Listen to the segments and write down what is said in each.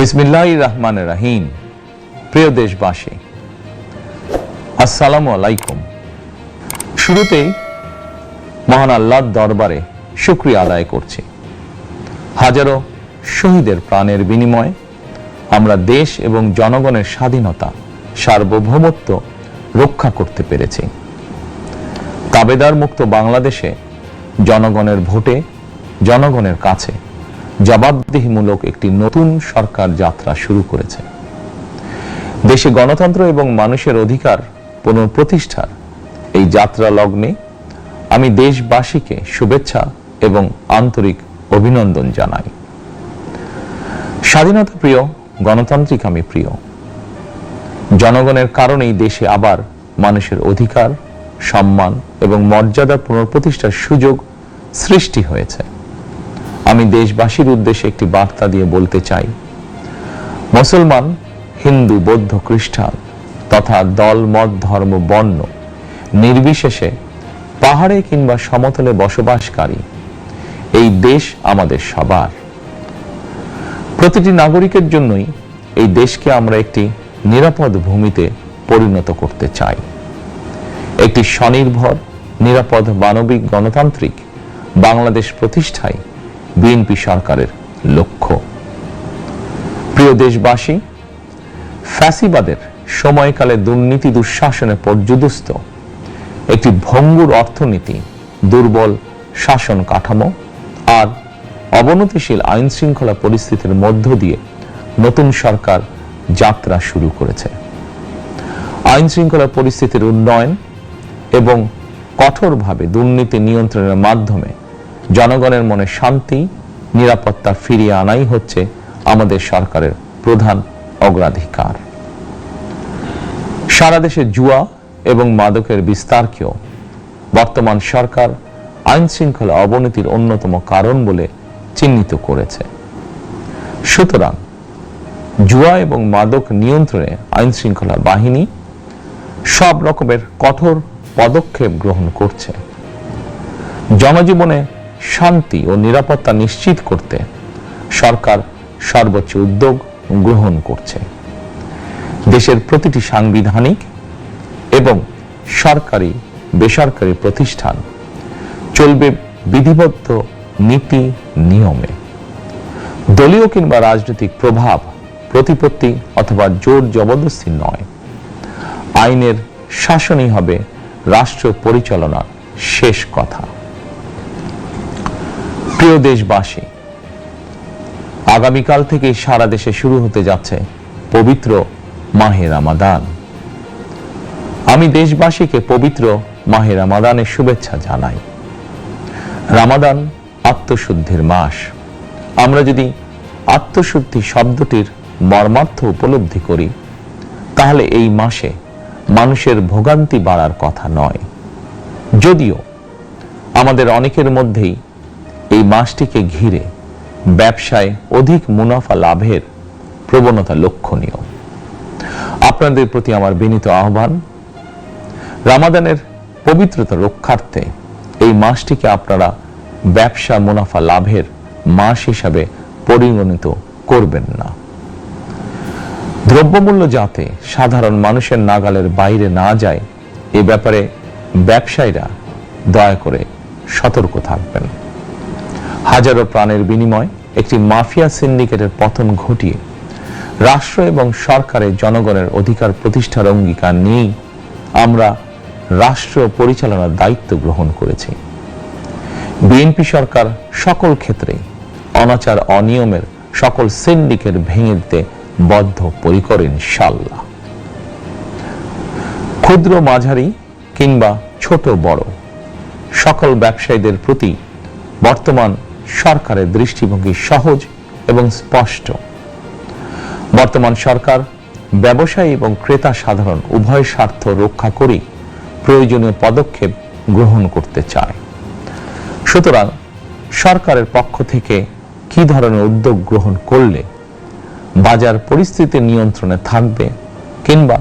বিসমিল্লাহির রহমানির রহিম। প্রিয় দেশবাসী, আসসালামু আলাইকুম। শুরুতেই মহান আল্লাহর দরবারে শুকরিয়া আদায় করছি। হাজারো শহীদের প্রাণের বিনিময়ে আমরা দেশ এবং জনগণের স্বাধীনতা, সার্বভৌমত্ব রক্ষা করতে পেরেছি। তাবেদার মুক্ত বাংলাদেশে জনগণের ভোটে জনগণের কাছে জবাবদিহিমূলক একটি নতুন সরকার যাত্রা শুরু করেছে। দেশে গণতন্ত্র এবং মানুষের অধিকার পুনঃপ্রতিষ্ঠার এই যাত্রা লগ্নে আমি দেশবাসীকে শুভেচ্ছা এবং আন্তরিক অভিনন্দন জানাই। স্বাধীনতা প্রিয়, গণতান্ত্রিক আমি প্রিয়। জনগণের কারণেই দেশে আবার মানুষের অধিকার, সম্মান এবং মর্যাদা পুনঃপ্রতিষ্ঠার সুযোগ সৃষ্টি হয়েছে। আমি দেশবাসীর উদ্দেশ্যে একটি বার্তা দিয়ে বলতে চাই, মুসলমান, হিন্দু, বৌদ্ধ, খ্রিস্টান তথা দল, মত, ধর্ম, বর্ণ নির্বিশেষে পাহাড়ে কিংবা সমতলে বসবাসকারী এই দেশ আমাদের সবার। প্রতিটি নাগরিকের জন্যই এই দেশকে আমরা একটি নিরাপদ ভূমিতে পরিণত করতে চাই। একটি স্বনির্ভর, নিরাপদ, মানবিক, গণতান্ত্রিক বাংলাদেশ প্রতিষ্ঠায় বিএনপি সরকারের লক্ষ্য। প্রিয় দেশবাসী, ফ্যাসিবাদের সময়কালে দুর্নীতি, দুঃশাসনে পর্যুদস্ত একটি ভঙ্গুর অর্থনীতি, দুর্বল শাসন কাঠামো আর অবনতিশীল আইন শৃঙ্খলা পরিস্থিতির মধ্য দিয়ে নতুন সরকার যাত্রা শুরু করেছে। আইন শৃঙ্খলা পরিস্থিতির উন্নয়ন এবং কঠোরভাবে দুর্নীতি নিয়ন্ত্রণের মাধ্যমে জনগণের মনে শান্তি, নিরাপত্তা ফিরিয়ে আনাই হচ্ছে আমাদের সরকারের প্রধান অগ্রাধিকার। সারা দেশে জুয়া এবং মাদকের বিস্তারকেও বর্তমান সরকার আইন শৃঙ্খলা অবনতির অন্যতম কারণ বলে চিহ্নিত করেছে। সুতরাং জুয়া এবং মাদক নিয়ন্ত্রণে আইন শৃঙ্খলা বাহিনী সব রকমের কঠোর পদক্ষেপ গ্রহণ করছে। জনজীবনে শান্তি ও নিরাপত্তা নিশ্চিত করতে সরকার সর্বোচ্চ উদ্যোগ গ্রহণ করছে। দেশের প্রতিটি সাংবিধানিক এবং সরকারি, বেসরকারি প্রতিষ্ঠান চলবে বিধিবদ্ধ নীতি নিয়মে। দলীয় কিংবা রাজনৈতিক প্রভাব, প্রতিপত্তি অথবা জোর জবরদস্তি নয়। আইনের শাসনই হবে রাষ্ট্র পরিচালনার শেষ কথা। প্রিয় দেশবাসী, আগামীকাল থেকে সারা দেশে শুরু হতে যাচ্ছে পবিত্র মাহে রমাদান। আমি দেশবাসীকে পবিত্র মাহে রমাদানের শুভেচ্ছা জানাই। রমাদান আত্মশুদ্ধির মাস। আমরা যদি আত্মশুদ্ধি শব্দটির মর্মার্থ উপলব্ধি করি, তাহলে এই মাসে মানুষের ভোগান্তি বাড়ার কথা নয়। যদিও আমাদের অনেকের মধ্যেই এই মাসটিকে ঘিরে ব্যবসায় অধিক মুনাফা লাভের প্রবণতা লক্ষণীয়। আপনাদের প্রতি আমার বিনীত আহ্বান, রমাদানের পবিত্রতা রক্ষার্থে এই মাসটিকে আপনারা ব্যবসা মুনাফা লাভের মাস হিসাবে পরিগণিত করবেন না। দ্রব্যমূল্য যাতে সাধারণ মানুষের নাগালের বাইরে না যায়, এ ব্যাপারে ব্যবসায়ীরা দয়া করে সতর্ক থাকবেন। হাজারো প্রাণের বিনিময়ে একটি মাফিয়া সিন্ডিকেটের পতন ঘটিয়ে রাষ্ট্র এবং সরকারের জনগণের অধিকার প্রতিষ্ঠার অঙ্গীকার নিয়েই আমরা রাষ্ট্র পরিচালনার দায়িত্ব গ্রহণ করেছি। বিএনপি সরকার সকল ক্ষেত্রে অনাচার, অনিয়মের সকল সিন্ডিকেট ভেঙে দিতে বদ্ধপরিকর ইনশাআল্লাহ। ক্ষুদ্র, মাঝারি কিংবা ছোট বড় সকল ব্যবসায়ীদের প্রতি বর্তমান সরকারের দৃষ্টিভঙ্গি সহজ এবং স্পষ্ট। বর্তমান সরকার ব্যবসায়ী এবং ক্রেতা সাধারণ উভয় স্বার্থ রক্ষা করে প্রয়োজনীয় পদক্ষেপ গ্রহণ করতে চায়। সুতরাং সরকারের পক্ষ থেকে কি ধরনের উদ্যোগ গ্রহণ করলে বাজার পরিস্থিতি নিয়ন্ত্রণে থাকবে কিংবা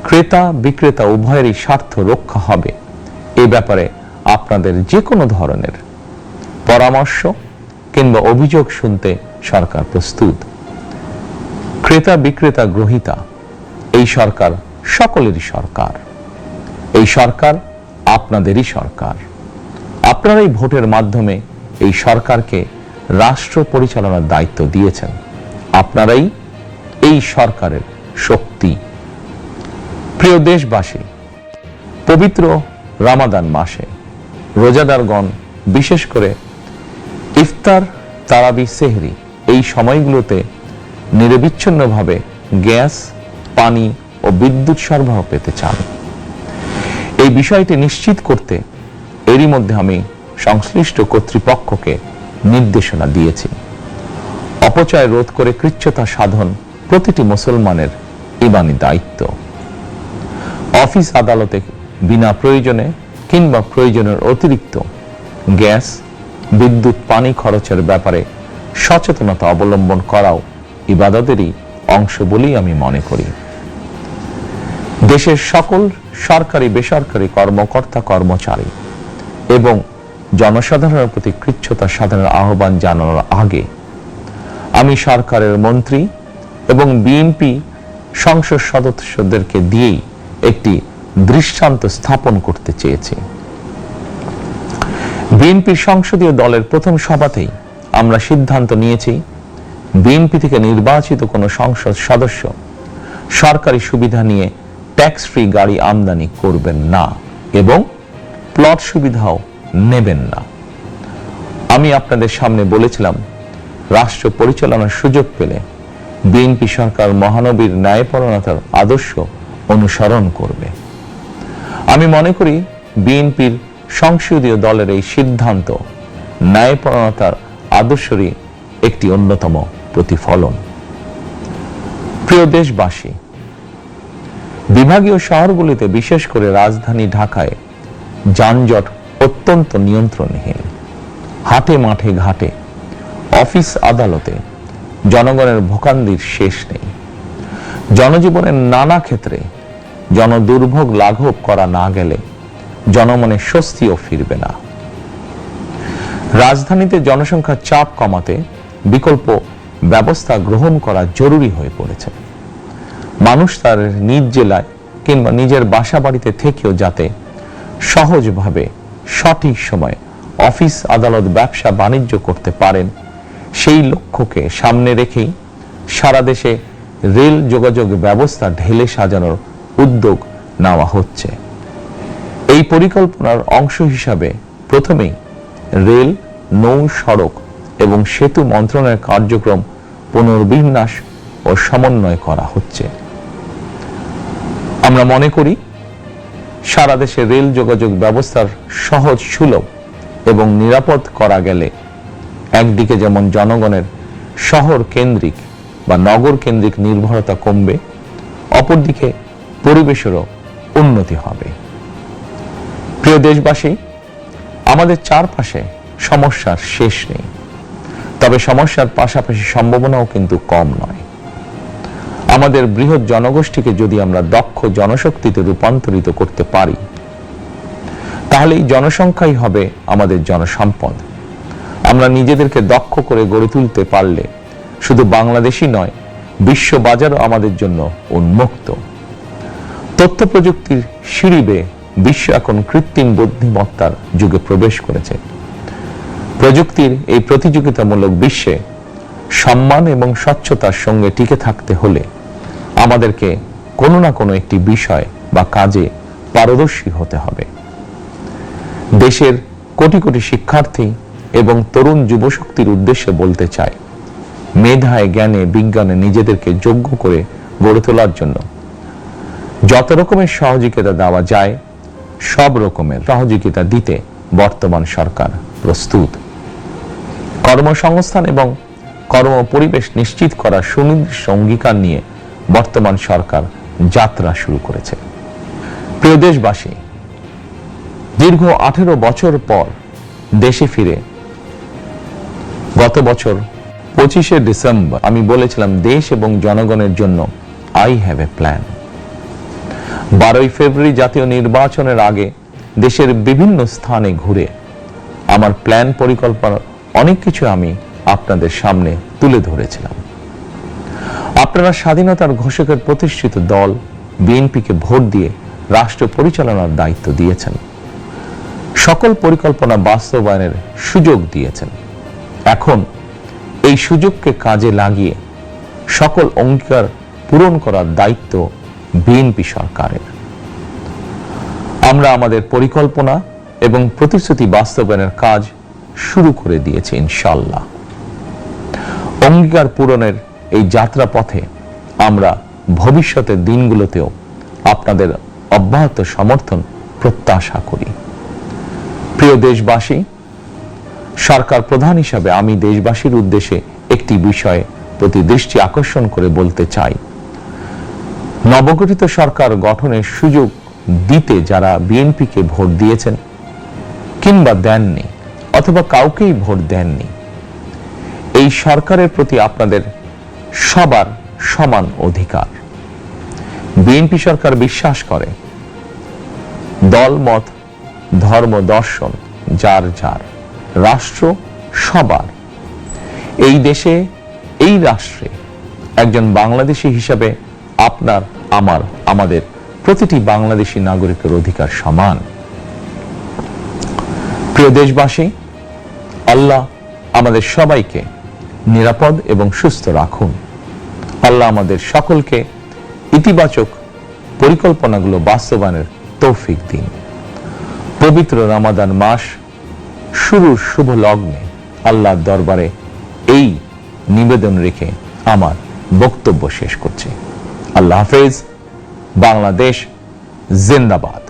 ক্রেতা বিক্রেতা উভয়েরই স্বার্থ রক্ষা হবে, এ ব্যাপারে আপনাদের যে কোনো ধরনের পরামর্শ কিংবা অভিযোগ শুনতে সরকার প্রস্তুত। ক্রেতা বিক্রেতা গ্রহীতা এই সরকার সকলেরই সরকার। এই সরকার আপনাদেরই সরকার। আপনারাই ভোটের মাধ্যমে এই সরকারকে রাষ্ট্র পরিচালনার দায়িত্ব দিয়েছেন। আপনারাই এই সরকারের শক্তি। প্রিয় দেশবাসী, পবিত্র রমাদান মাসে রোজাদারগণ বিশেষ করে ইফতার, তারাবি, সেহরি এই সময়গুলোতে নিরবিচ্ছিন্নভাবে গ্যাস, পানি ও বিদ্যুৎ সরবরাহ পেতে চান। এই বিষয়টি নিশ্চিত করতে এরই মধ্যে আমি সংশ্লিষ্ট কর্তৃপক্ষকে নির্দেশনা দিয়েছি। অপচয় রোধ করে কৃচ্ছতা সাধন প্রতিটি মুসলমানের ঈমানি দায়িত্ব। অফিস আদালতে বিনা প্রয়োজনে কিংবা প্রয়োজনের অতিরিক্ত গ্যাস, বিদ্যুৎ, পানি খরচের ব্যাপারে সচেতনতা অবলম্বন করাও ইবাদতেরই অংশ বলেই আমি মনে করি। দেশের সকল সরকারি বেসরকারি কর্মকর্তা কর্মচারী এবং জনসাধারণের প্রতি কৃচ্ছতা সাধনের আহ্বান জানানোর আগে আমি সরকারের মন্ত্রী এবং বিএনপি সংসদ সদস্যদেরকে দিয়েই একটি দৃষ্টান্ত স্থাপন করতে চেয়েছি। বিএনপির সংসদীয় দলের প্রথম সভাতেই আমরা সিদ্ধান্ত নিয়েছি, বিএনপি থেকে নির্বাচিত কোনো সংসদ সদস্য সরকারি সুবিধা নিয়ে ট্যাক্স ফ্রি গাড়ি আমদানি করবেন না এবং প্লট সুবিধাও নেবেন না। আমি আপনাদের সামনে বলেছিলাম, রাষ্ট্র পরিচালনার সুযোগ পেলে বিএনপি সরকার মহানবীর ন্যায়পরায়ণতার আদর্শ অনুসরণ করবে। আমি মনে করি বিএনপির সংসদীয় দলের এই সিদ্ধান্ত ন্যায়পরায়ণতার আদর্শেরই একটি অন্যতম প্রতিফলন। প্রিয় দেশবাসী, বিভাগীয় শহরগুলিতে বিশেষ করে রাজধানী ঢাকায় যানজট অত্যন্ত নিয়ন্ত্রণহীন। হাটে মাঠে ঘাটে, অফিস আদালতে জনগণের ভোগান্তির শেষ নেই। জনজীবনের নানা ক্ষেত্রে জনদুর্ভোগ লাঘব করা না গেলে জনমনে স্বস্তিও ফিরবে না। রাজধানীতে জনসংখ্যার চাপ কমাতে বিকল্প ব্যবস্থা গ্রহণ করা জরুরি হয়ে পড়েছে। মানুষ তার নিজ জেলায় কিংবা নিজের বাসা বাড়িতে থেকেও যাতে সহজভাবে সঠিক সময়ে অফিস, আদালত, ব্যবসা বাণিজ্য করতে পারেন, সেই লক্ষ্যকে সামনে রেখেই সারা দেশে রেল যোগাযোগ ব্যবস্থা ঢেলে সাজানোর উদ্যোগ নেওয়া হচ্ছে। এই পরিকল্পনার অংশ হিসাবে প্রথমেই রেল, নৌ, সড়ক এবং সেতু মন্ত্রণালয়ের কার্যক্রম পুনর্বিন্যাস ও সমন্বয় করা হচ্ছে। আমরা মনে করি সারা দেশে রেল যোগাযোগ ব্যবস্থার সহজ, সুলভ এবং নিরাপদ করা গেলে একদিকে যেমন জনগণের শহর কেন্দ্রিক বা নগর কেন্দ্রিক নির্ভরতা কমবে, অপরদিকে পরিবেশেরও উন্নতি হবে। প্রিয় দেশবাসী, আমাদের চারপাশে সমস্যার শেষ নেই, তবে সমস্যার পাশাপাশি সম্ভাবনাও কিন্তু কম নয়। আমাদের বৃহৎ জনগোষ্ঠীকে যদি আমরা দক্ষ জনশক্তিতে রূপান্তরিত করতে পারি, তাহলে এই জনসংখ্যাই হবে আমাদের জনসম্পদ। আমরা নিজেদেরকে দক্ষ করে গড়ে তুলতে পারলে শুধু বাংলাদেশই নয়, বিশ্ব বাজারও আমাদের জন্য উন্মুক্ত। তথ্য প্রযুক্তির সিঁড়ি বেয়ে বিশ্ব এখন কৃত্রিম বুদ্ধিমত্তার যুগে প্রবেশ করেছে। প্রযুক্তির এই প্রতিযোগিতামূলক বিশ্বে সম্মান এবং স্বচ্ছতার সঙ্গে টিকে থাকতে হলে আমাদেরকে কোনো না কোনো একটি বিষয় বা কাজে পারদর্শী হতে হবে। দেশের কোটি কোটি শিক্ষার্থী এবং তরুণ যুবশক্তির উদ্দেশ্যে বলতে চাই, মেধায়, জ্ঞানে, বিজ্ঞানে নিজেদেরকে যোগ্য করে গড়ে তোলার জন্য যত রকমের সহযোগিতা দেওয়া যায়, সব রকমের সহযোগিতা দিতে বর্তমান সরকার প্রস্তুত। কর্মসংস্থান এবং কর্ম পরিবেশ নিশ্চিত করার সুনির্দিষ্ট অঙ্গীকার নিয়ে বর্তমান সরকার যাত্রা শুরু করেছে। প্রিয় দেশবাসী, দীর্ঘ 18 বছর পর দেশে ফিরে গত বছর 25শে ডিসেম্বর আমি বলেছিলাম, দেশ এবং জনগণের জন্য আই হ্যাভ এ প্ল্যান। 12ই ফেব্রুয়ারি জাতীয় নির্বাচনের আগে দেশের বিভিন্ন স্থানে ঘুরে আমার প্ল্যান, পরিকল্পনার অনেক কিছু আমি আপনাদের সামনে তুলে ধরেছিলাম। আপনারা স্বাধীনতার ঘোষকের প্রতিষ্ঠিত দল বিএনপিকে ভোট দিয়ে রাষ্ট্র পরিচালনার দায়িত্ব দিয়েছেন, সকল পরিকল্পনা বাস্তবায়নের সুযোগ দিয়েছেন। এখন এই সুযোগকে কাজে লাগিয়ে সকল অঙ্গীকার পূরণ করার দায়িত্ব বিএনপি সরকারের। আমরা আমাদের পরিকল্পনা এবং প্রতিশ্রুতি বাস্তবায়নের কাজ শুরু করে দিয়েছি ইনশাআল্লাহ। অঙ্গীকার পূরণের এই যাত্রা পথে আমরা ভবিষ্যতের দিনগুলোতেও আপনাদের অব্যাহত সমর্থন প্রত্যাশা করি। প্রিয় দেশবাসী, সরকার প্রধান হিসাবে আমি দেশবাসীর উদ্দেশ্যে একটি বিষয়ে প্রতি দৃষ্টি আকর্ষণ করে বলতে চাই। নবগঠিত সরকার গঠনের সুযোগ দিতে যারা বিএনপিকে ভোট দিয়েছেন কিংবা দেননি অথবা কাউকেই ভোট দেননি, এই সরকারের প্রতি আপনাদের সবার সমান অধিকার। বিএনপি সরকার বিশ্বাস করে দল মত ধর্ম দর্শন যার যার, রাষ্ট্র সবার। এই দেশে এই রাষ্ট্রে একজন বাংলাদেশী হিসাবে আপনার আমার আমাদের প্রতিটি বাংলাদেশী নাগরিকের অধিকার সমান। প্রিয় দেশবাসী, আল্লাহ আমাদের সবাইকে নিরাপদ এবং সুস্থ রাখুন। আল্লাহ আমাদের সকলকে ইতিবাচক পরিকল্পনাগুলো বাস্তবায়নের তৌফিক দিন। পবিত্র রমাদান মাস শুরুর শুভ লগ্নে আল্লাহর দরবারে এই নিবেদন রেখে আমার বক্তব্য শেষ করছি। আল্লাহ হাফেজ। বাংলাদেশ জিন্দাবাদ।